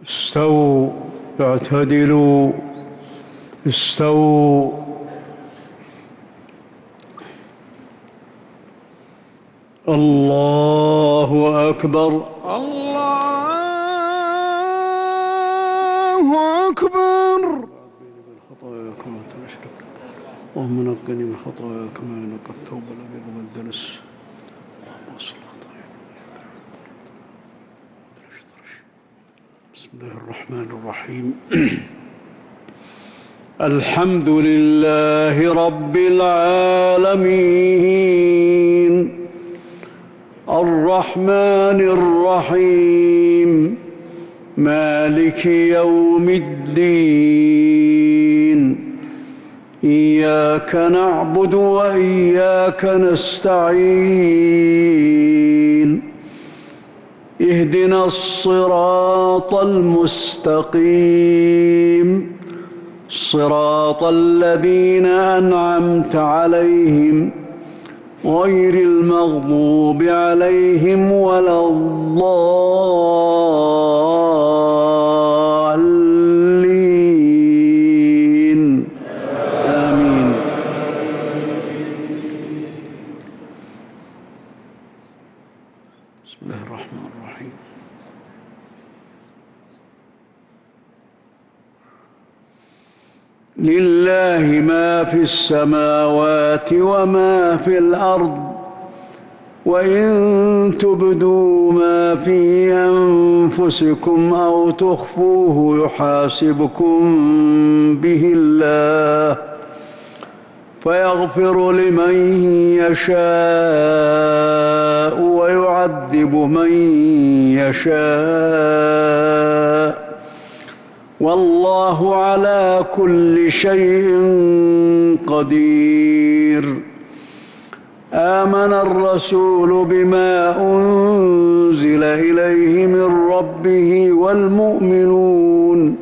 استووا اعتدلوا استووا. الله أكبر الله أكبر. من خطايا كما تشرك اللهم نقني من خطايا كما ينقى الثوب الأبيض من الدنس. اللهم اغسل خطايا. بسم الله الرحمن الرحيم. الحمد لله رب العالمين الرحمن الرحيم مالك يوم الدين. إياك نعبد وإياك نستعين. اهدنا الصراط المستقيم صراط الذين أنعمت عليهم غير المغضوب عليهم ولا الضالين. آمين. بسم الله الرحمن الرحيم. لله ما في السماوات وما في الأرض وإن تبدوا ما في أنفسكم أو تخفوه يحاسبكم به الله فيغفر لمن يشاء ويعذب من يشاء والله على كل شيء قدير. آمن الرسول بما أنزل إليه من ربه والمؤمنون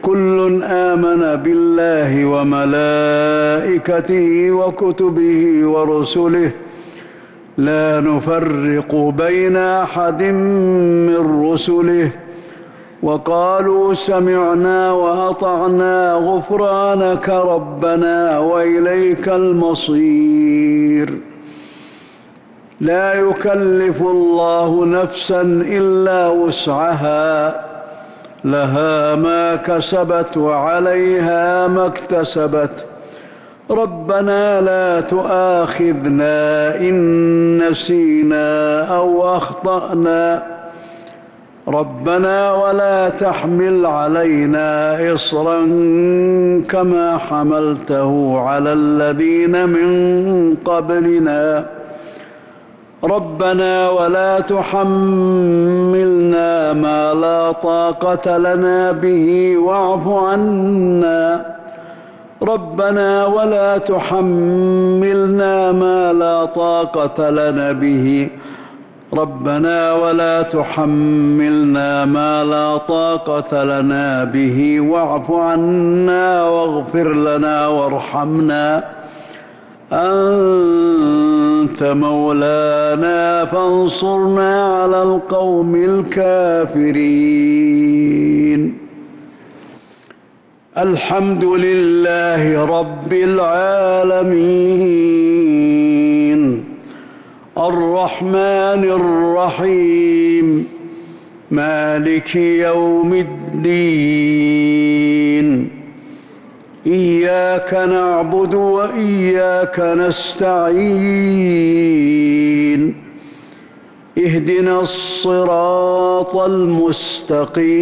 كل آمن بالله وملائكته وكتبه ورسله لا نفرق بين أحد من رسله وقالوا سمعنا وأطعنا غفرانك ربنا وإليك المصير. لا يكلف الله نفسا إلا وسعها لها ما كسبت وعليها ما اكتسبت. ربنا لا تؤاخذنا إن نسينا أو أخطأنا ربنا ولا تحمل علينا إصرا كما حملته على الذين من قبلنا ربنا ولا تحملنا ما لا طاقة لنا به واعف عنا ربنا ولا تحملنا ما لا طاقة لنا به ربنا ولا تحملنا ما لا طاقة لنا به واعف عنا واغفر لنا وارحمنا أنت مولانا فانصرنا على القوم الكافرين. الحمد لله رب العالمين الرحمن الرحيم مالك يوم الدين. إياك نعبد وإياك نستعين. اهدنا الصراط المستقيم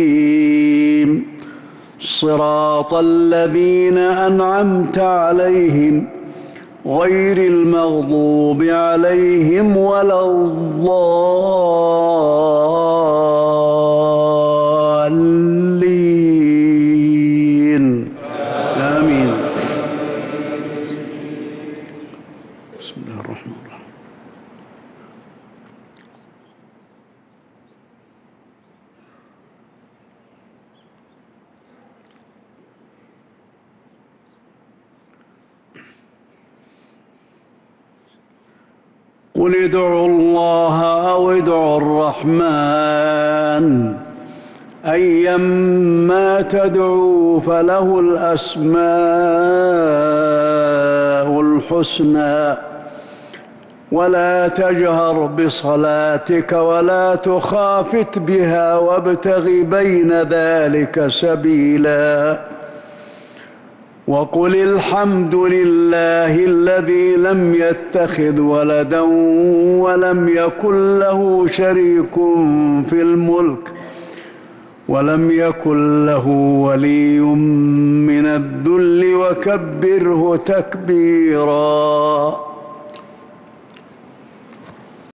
صراط الذين أنعمت عليهم غير المغضوب عليهم ولا الضالين. آمين. بسم الله الرحمن الرحيم. قل ادعوا الله أو ادعوا الرحمن أيما تدعوا فله الأسماء الحسنى ولا تجهر بصلاتك ولا تخافت بها وابتغ بين ذلك سبيلا وقل الحمد لله الذي لم يتخذ ولدا ولم يكن له شريك في الملك ولم يكن له ولي من الذل وكبره تكبيرا.